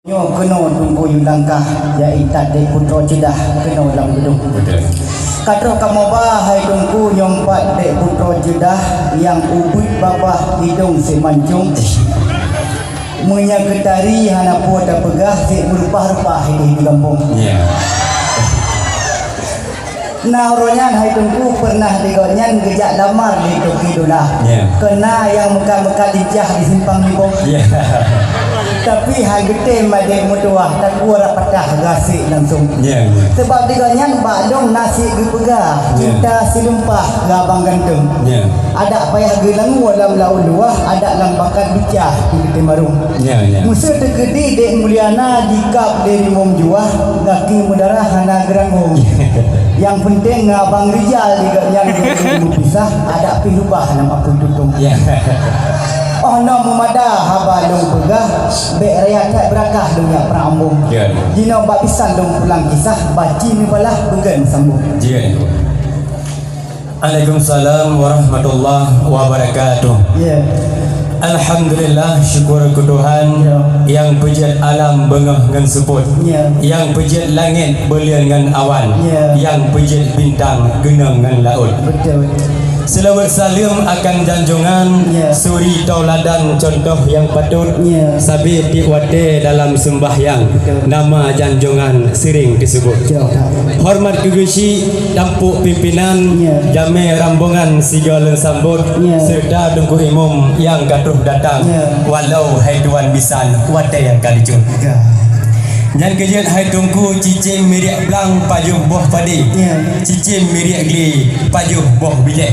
Nyo kena tunggu yulangkah iaitu de putra jedah kena ulang gedung. Betul. Kadro kamu bahai tunggu nyompat de putra jedah yang ubud babah hidung semancung. Munya ketari hana puata pegah si berupah-rupah di kampung. Ya. Nah ronyan hai tunggu pernah digonyan gejak lamar di Toki Dola. Ya. Kena yang muka-muka lijah di simpang libong. Ya. Tapi hal gede madek mutuah tak kuara patah gasik langsung. Ya. Sebab digonyan bakdong nasi gepegah cinta silumpah gabang gantung. Ya. Ada payah gelang walam laul luah ada lang bakat bicah di gede marung. Ya. Ya. Musuh tegedi dek muliana dikap dari mom juah gaki mudarah hana geranggung. Yang penting ngabang rijal yang pisah ada pilubah nama apa tutung. Ya. Oh no mumada haba dong pegah be raya tak berakah dunia perambung. Ya. Jino bak pisan dong pulang kisah baci ni balah begen sambung. Ya. Waalaikumsalam warahmatullahi wabarakatuh. Ya. Alhamdulillah, syukur ke Tuhan yang pejat alam bengah dengan seput, yang pejat langit belian dengan awan, yang pejat bintang genang dengan laut. Betul. Selawat salam akan janjungan suri tauladan contoh yang patut sabit diwate dalam sembahyang. Nama janjungan sering disebut. Hormat kegusi dampuk pimpinan jame rambungan sigala sambut serta tunggu imam yang katuh datang walau hai tuan bisan wate yang kali jun. Jan kejian hai tungku cicing miriak belang pajuh boh padi. Cicing miriak geli pajuh boh bijak.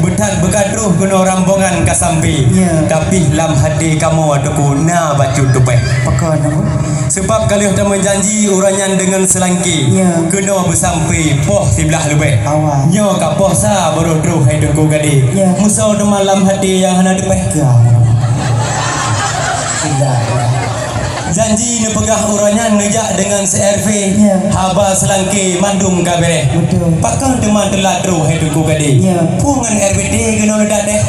Betat berkadruh guna rambungan kasampi. Tapi lam hati kamu atuku na baju tupek. Pakai nama. Sebab kalau kita menjanji uranyan dengan selangki kena bersampai poh sebelah lebih. Nyo ka poh sa baru truh hai tungku gadi. Musau de malam hati yang hana tupek. Janji ni pegah uranyan nejak dengan CRV haba selangki mandum kabere. Pakang teman telah teruh hai tungku gadi. Pungan RBD kena ledak deh.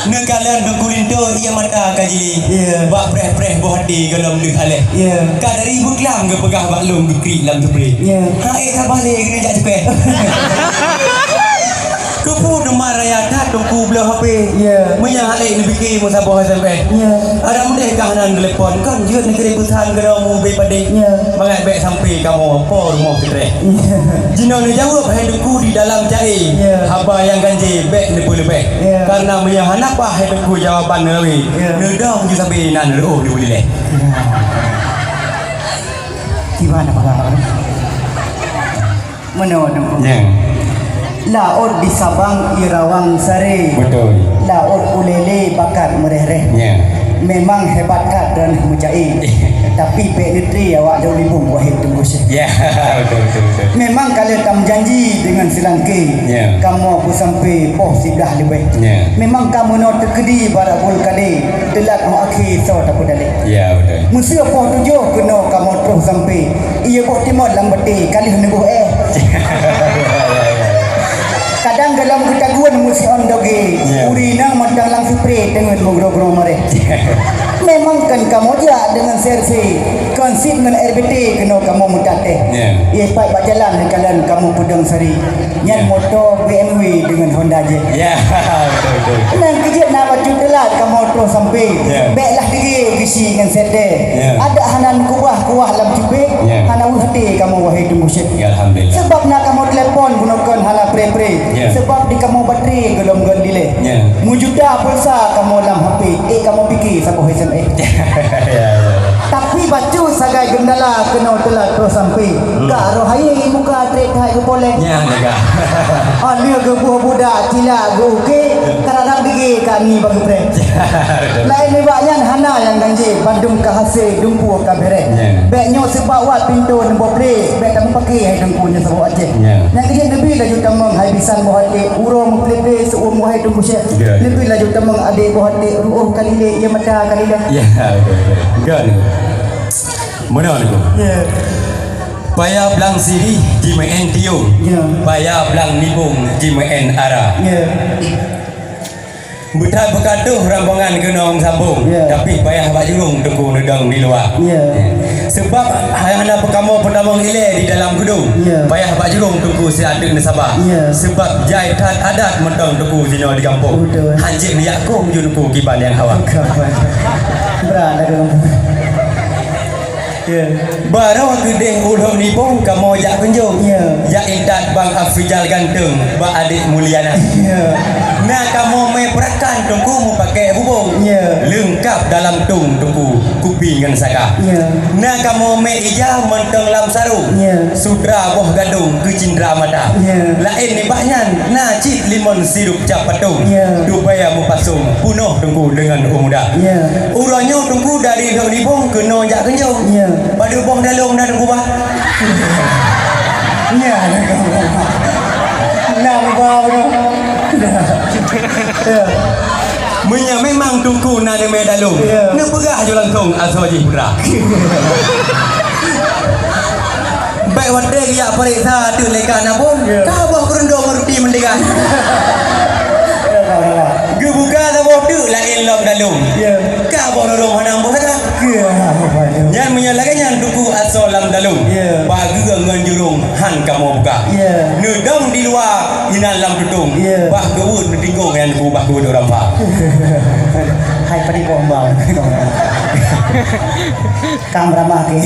Nekalan berkulinto ia mata kajili. Bak preh-preh boh hati kalau mendek aleh. Ka dari buklam ke pegah baklum dikrik lam tupri. Hai ka balik kena jak cepeh. Kupu demar raya tak tungku belah HP. Menyang halik ni fikir mu sabah sampai. Ada mudah kahanan telepon kan jeut negeri putan kena mu be padik. Mangat baik sampai kamu apa rumah fitreh. Jino ni jawab hai tungku di dalam cai. Haba yang ganji baik ni boleh baik. Karena menyang hanak bah hai tungku jawapan nawi. Nedang je sampai nan oh ni boleh leh. Gimana Pak? Mana tungku? Laut di Sabang Irawang Sari. Betul. Laut ulele bakat mereh-reh. Memang hebat kat dan mujai. Tapi penetri awak jauh libung wahid tunggu sih. Betul. Memang kalau kamu janji dengan selangki, kamu aku sampai poh sidah lebih. Memang kamu nak terkedi barakul kadi, telat mau akhir so tak pedalik. Betul. Musuh poh tujuh kena kamu terus sampai. Ia poh timot lambati kali nebuh kadang dalam ketaguan musi on doge urina mandang lang spray dengan bogro-gro mare. Memang kan kamu dia dengan sersi konsit dengan RBT kena kamu mutate. Ia pai bak jalan kalian kamu Pudang Sari. Nyan motor BMW dengan Honda je. Betul. Nang kejut nak baju telat kamu terus sampai. Baiklah diri gisi dengan sete. Ada hanan kuah lam cupik. Hana hati kamu wahai tumusyid. Alhamdulillah. Sebab nak kamu telepon gunakan hana pre-pre. Sebab di kamu bateri gelom delay. Mujuda pulsa kamu dalam HP. Kamu fikir siapa hesen Tapi baju sagai gendala kena telat terus sampai. Ka rohai muka trek hai ke boleh. Dia ke buah budak cila go okey. Kadang digi kami bagi pre. Lain ni baknya hana yang ganji Bandung ke hasil dumpu ke bere. Beknya sebab wat pintu nembo pre. Bek kamu pakai hai dengkunya sebab aceh. Yang kerja lebih laju tamang hai bisan buah hati urung play suum buah hai dengku syek. Lebih laju tamang adik buah hati ruuh kali le ia mata kali le. Betul. Mana ni? Paya belang siri jimen tiung. Paya belang nibung jimen ara. Budak berkaduh rambangan kenong sambung. Tapi payah bak jurung tunggu nedang di luar. Sebab hana pekamu pertama ile di dalam gedung. Payah bak jurung tunggu seadeng di Sabah. Sebab jaitan adat mentang tunggu zino di kampung. Hanjik ni yakung junku kiban yang hawa. Berada dalam. Baru gede ulung ni pun kamu jak kunjung. Jak intat bang Afrizal ganteng bak adik muliana. Nah kamu me perakan tunggu mu pakai bubung. Lengkap dalam tung tunggu kuping dengan saka. Nah kamu me ija menteng lam sarung. Sudra boh gadung ke cindra mata. Lain ni baknyan nah cip limon sirup cap patung. Dubaya mu pasung punuh tunggu dengan umuda. Uranyo tunggu dari dok ni pun kena jak kunjung. Pada bong dalung dah tunggu bah. Nampak Menya memang tunggu nak demi dalung. Nak pegah je langkong asal je pura. Baik wadah ya periksa tu leka nak pun. Kau bah kerendong roti mendekat. Gebuka tak boh tu lain lom dalung. Kau bah nolong hanam boh tak? Yang menyalakan yang tunggu asal lam dalung. Bagi dengan jurung han kamu buka. Nedang di luar inan lam tutung. Bah gewut mentinggung yang ku bah gewut orang pak. Hai padi bombang. Kam ramah ke.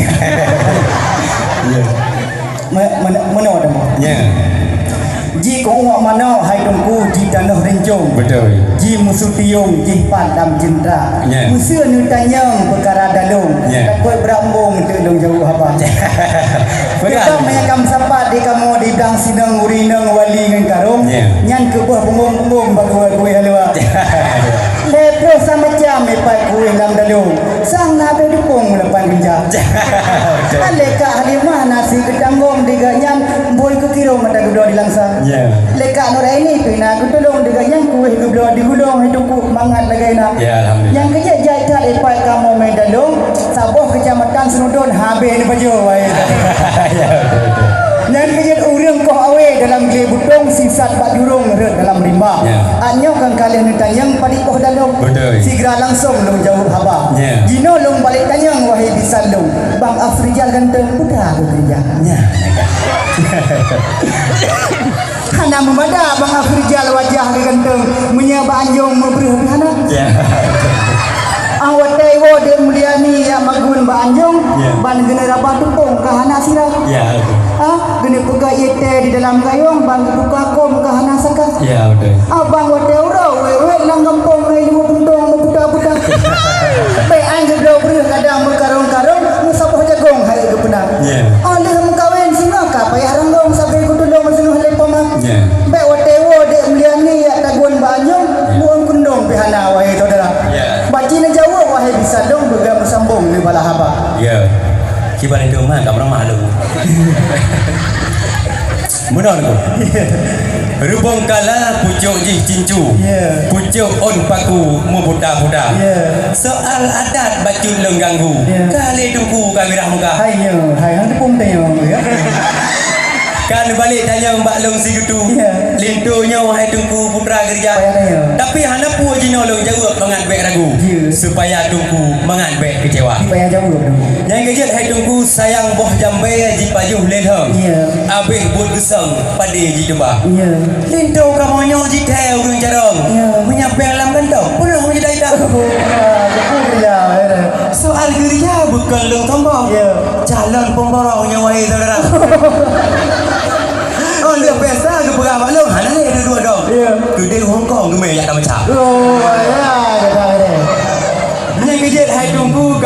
Menor demo. Ji ko uak mana hai dongku ji tanah rencong. Betul. Ji musuh tiung ji padam jendra. Musuh nu tanyang perkara dalung. Takut berambung tu dong jauh apa. Kita menyakam sapat di kamu di dang sidang urinang wali ngan karung. Nyan ke buah punggung-punggung bagai kuih halwa. Lepro sama jam epai kuih lam dalung. Sang nabe dupung lepan genjang. Aleka halimah nasi kedanggong diganyan boy ke kiro mata gudor di langsang. Leka nur ini pina kutulong diganyan kuih gudor di gudong hidupku mangat lagi nak. Yang kerja jaitan epai kamu medalung saboh kecamatan Senudon habis ni baju. Yang kerja urang kau awe dalam gile butong sisat bak jurung red dalam rimba. Anyo kan kalian tanyang padi koh dalung. Sigra langsung long jauh haba. Jino long balik tanyang wahai bisalung. Bang Afrizal ganteng putra aku kerja. Hana memada Bang Afrizal wajah ganteng menyaba anjung memberih hana. Awat tewo de muliani ya magun ba anjung ban genera batupong kahana sirah. Gene pega yete di dalam gayung bang buka kom kahana saka. Abang wate uro we lang kampung ngai lima puntong buta-buta. Pe angge do breu kadang berkarung-karung musapah jagong hai ke penang. Alih mengkawin singa ka payah ranggong sampai kutulong masing hale pamang. Pe wate wo de muliani ya taguan ba anjung buang kundong pihana wahai saudara. Baci na Jawa wahai bisa dong juga bersambung di bala haba. Kiban itu mah kam ramah lu. Benar tu. Rubung kala pucuk jih cincu. Pucuk on paku mubuda-buda. Soal adat bacun lengganggu. Kali tunggu kamirah muka. Hai hang tepung teh ya. Kan balik tanya Mbak Long si gitu. Lintunya wahai tungku putra kerja. Tapi hana pu jino long jawab mengat baik ragu. Supaya tungku mengat baik kecewa. Supaya jauh. Yang kejut hai tungku sayang boh jambe ji pajuh lelhong. Abih bud gesang padi ji deba. Lintu kamu nyo ji teh urang jarong. Menyampai alam gantong. Punah menjadi dah. Soal geria bukan long tombong. Calon pemborongnya wahai saudara. Oh dia pesta ke perang maklum hana ni dua dong. Kedai Hong Kong ke meyak dah macam. Ni kejut hai tunggu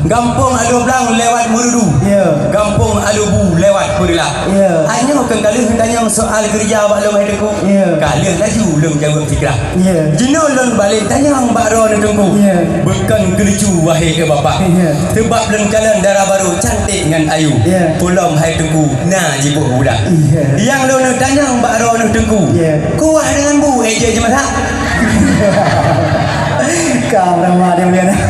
Gampung Alu Blang lewat Murudu. Gampung Alu Bu lewat Purila. Hanya kan kali tanya soal kerja Pak Long hai tunggu. Kalian laju long jawab fikrah. Jino long balik tanya Mbak Ron tunggu. Bukan kelucu wahai ke bapak. Sebab long jalan darah baru cantik dengan ayu. Tolong hai tunggu nah jibuk budak. Yang long tanya Mbak Ron tunggu. Kuah dengan bu eja je masak. Kau ramah dia boleh nak.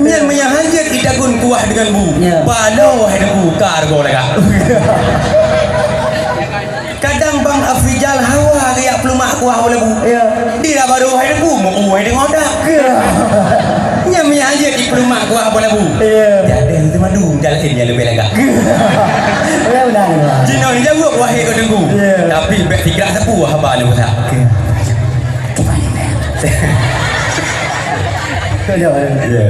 Yang menyahanjir kita pun kuah dengan bu. Balo hai bu kargo lega. Kadang Bang Afrizal hawa gaya pelumak mak kuah boleh bu. Ya. Dia baru hai ku mau kuah dengan dak. Nya aja di pelumak kuah boleh bu. Ya. Jadi itu madu jalan ini lebih lega. Ya benar. Cina ni jago kuah ke dengku. Tapi bek fikir sapu haba ni besar. Ya. Ya.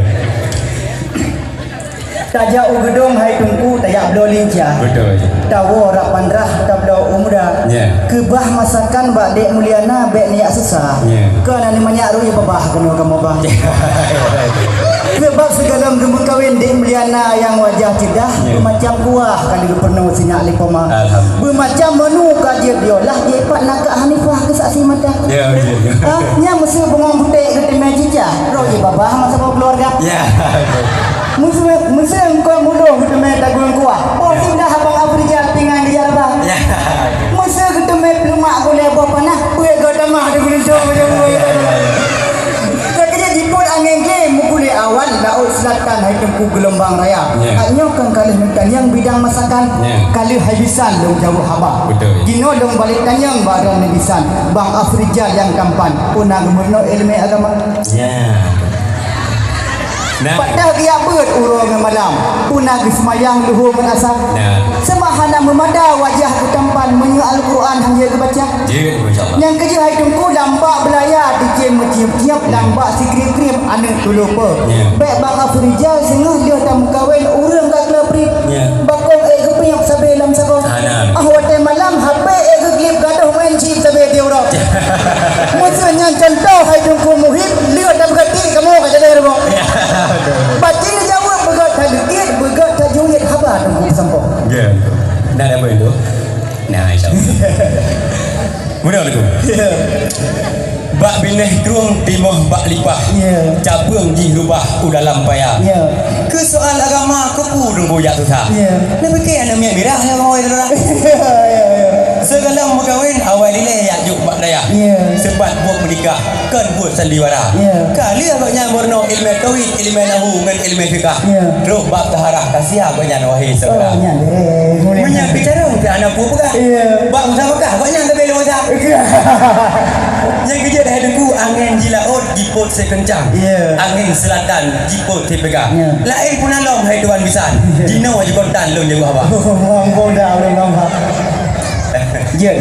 Tajak ugedong hai tungku tayak blo lincah. Betul. Tawo rapan rah tablo umuda. Ya. Kebah masakan bak dek muliana bek niak susah. Ya. Kana ni manyak ru ya babah kena kamu bah. Kebab segala gemeng kawin dek muliana yang wajah cedah macam kuah kali penuh sinyak lipoma. Bermacam menu ka dia lah dia pat nak Hanifah ke saksi mata. Ya. Ah, nya mesti bengong butek ke temai cicah. Ro ya babah masa keluarga. Ya. Mesti engkau mudah ketemu tagung kuah. Oh sudah abang Afrika tinggal di Jawa. Ya. Mesti ketemu pelumak boleh apa nah. Buat kau tamah di gunung macam ni. Kerja jiput angin ke mukuli awal laut selatan hai tempu gelombang raya. Hanya kan kali mekan yang bidang masakan kali habisan dong jauh haba. Betul. Gino dong balik tanyang badan habisan. Bang Afrika yang tampan punang murno ilmu agama. Ya. Nah. Pada dia ber urang malam punah semayang luhur menasab. Semahana memada wajah ketampan menyu Al-Quran hang dia baca. Ya, masyaallah. Yang kerja hai tungku lambak belaya dicem tiap lambak sikrip-krip anak tulupa. Baik bang Afrijal sengah dia tam kawin urang kat kelapri. Bakong kepiak sabe lam sago. Wate malam HP keglip gaduh main chip sabe dia urang. Musuhnya contoh hai tungku muhib lihat dah berkati kamu kat jalan rebo. Baca ni jawab begat tak dikit begat tak jungit khabar tunggu sampo. Ya. Dah ada apa itu? Nah, insyaallah. Mudah tu. Ya. Bak bineh truang timoh bak lipah. Ya. Cabung ji rubah dalam payah. Ya. Ke soal agama ke pun goyak tu tak. Ya. Nak fikir anak minyak merah yang awal tu dah. Ya. Segala mengkawin awal nilai ya juk bak daya. Ya. Sebab buat menikah kan buat sandiwara. Ya. Kali agaknya warna ilmu kawin, ilmu nahu dengan ilmu fikah. Ya. Terus bab taharah kasih agaknya wahai segala. Oh, nya deh. Menyak bicara ke anak ku pegah. Ya. Bab musabakah agaknya lebih luas. Yang kerja dah dengku angin jilaut jiput sekencang. Yeah. Angin selatan jiput dipegang. Yeah. Lain pun alom hai tuan bisan. Jino aja kontan lom jago apa. Ngomong dah oleh ngomong. Ya.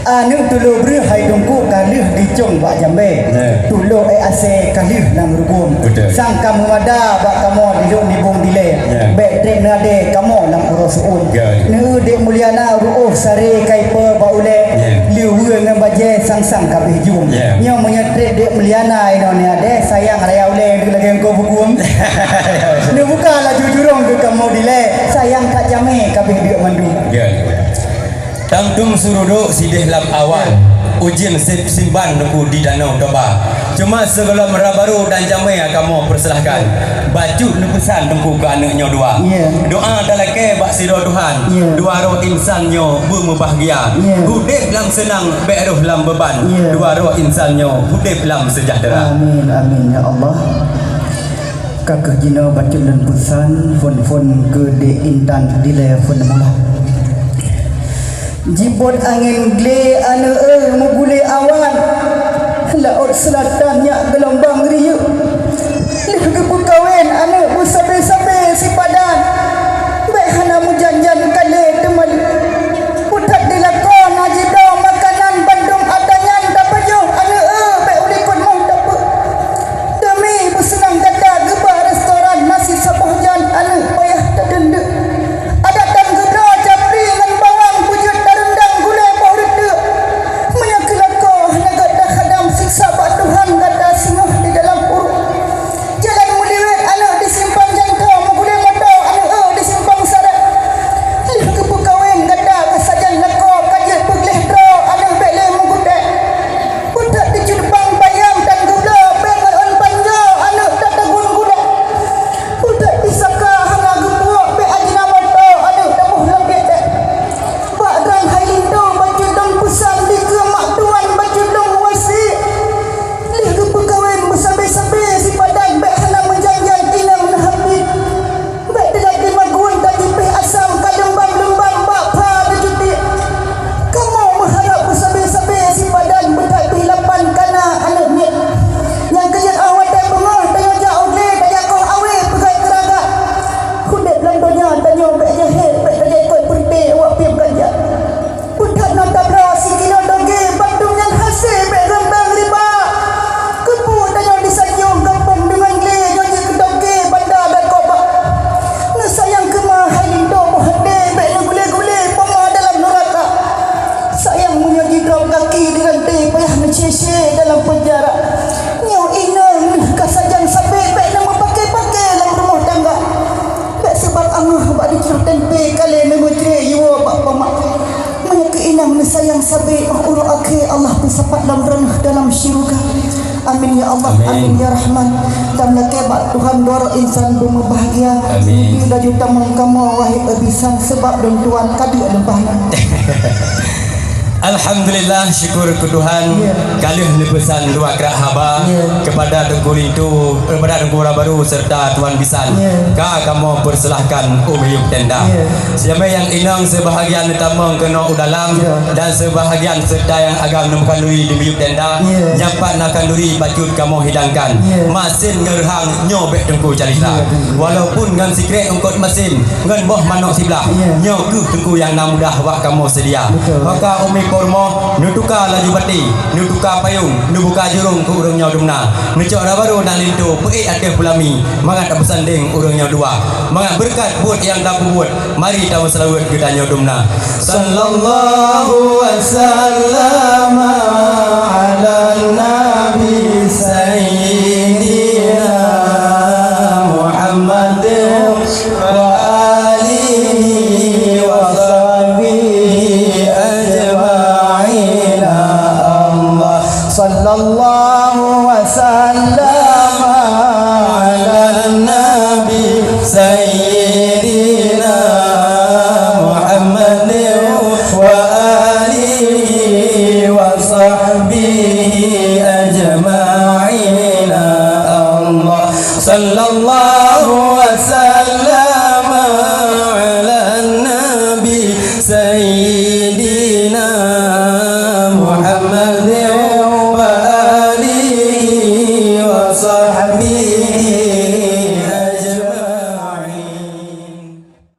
Anu tulu ber hai dongku kalih dicung bak jambe. Tulu ase kalih nang rugum. Sang kamu ada bak kamu diluk nibung dile. Bek trek nade kamu nang urusun. Ne de muliana ruuh sare kaipa baule. Liu ngan baje sang-sang kabeh jum. Nyo menyetrek de muliana ino ne ade sayang raya ule lagi engko bukum. Ne buka la jujurong ke kamu dile. Sayang tak jame kabeh dia mandu. Tangtung surudo sidih lam awal ujian simban nuku di danau Toba. Cuma segala merah baru dan jamai kamu persilahkan. Baju nukusan nuku ke anaknya dua. Doa dalake bak siro Tuhan. Dua roh insannya berbahagia. Hudip lam senang bek roh lam beban. Dua roh insannya hudip lam sejahtera. Amin amin ya Allah. Kakak jino baca dan pesan fon ke de intan dile fon malah. Jibut angin gle ane mugule awan laut selatannya gelombang riuk lih kawin ane busabe-sabe si padan baik hana mujanjan kale temal putat dilakon haji do makanan bandung adanyan dapajo ane baik ulikun mau dapat demi bersenang kata gebah restoran nasi sabuh jan ane payah tak dendek ada dan gedra capri dengan bawang pujut darendang gulai bau redek menyakilat ko naga dah khadam siksa bak Tuhan kata singoh Amin ya Rahman. Tamlah kebat Tuhan doro insan bunga bahagia. Amin. Sudah juta mengkamu wahai abisan sebab dan Tuhan kadi lempahna. Alhamdulillah, syukur ke Tuhan. Kalih lepesan dua kerak haba kepada Tengku Lintu, kepada Tengku Baru serta Tuan Bisan. Ka kamu persilahkan umiyuk tenda. Siapa yang inang sebahagian tamang kena udalam dan sebahagian serta yang agam nemukan duri di miyuk tenda. Nyampak nak kanduri bacut kamu hidangkan. Masin ngerhang nyobek Tengku calita. Walaupun ngan sikret ungkot mesin, ngan boh manok sebelah. Nyo ke Tengku yang namudah wak kamu sedia. Maka umi kormo nutuka laju bati nutuka payung nubuka jurung ke urangnya dumna nucok baru nak lintu peik ada pulami mangat bersanding urangnya dua mangat berkat buat yang tak buat mari tahu selawat gedanya dumna sallallahu wasallam ala nabi sayyidina Muhammad wa alihi wa sahbihi sallallahu wasallam ala nabi sayyidina Muhammad wa alihi wa sahbihi ajma'in Allah sallallahu wasallam ala nabi sayyidina Muhammad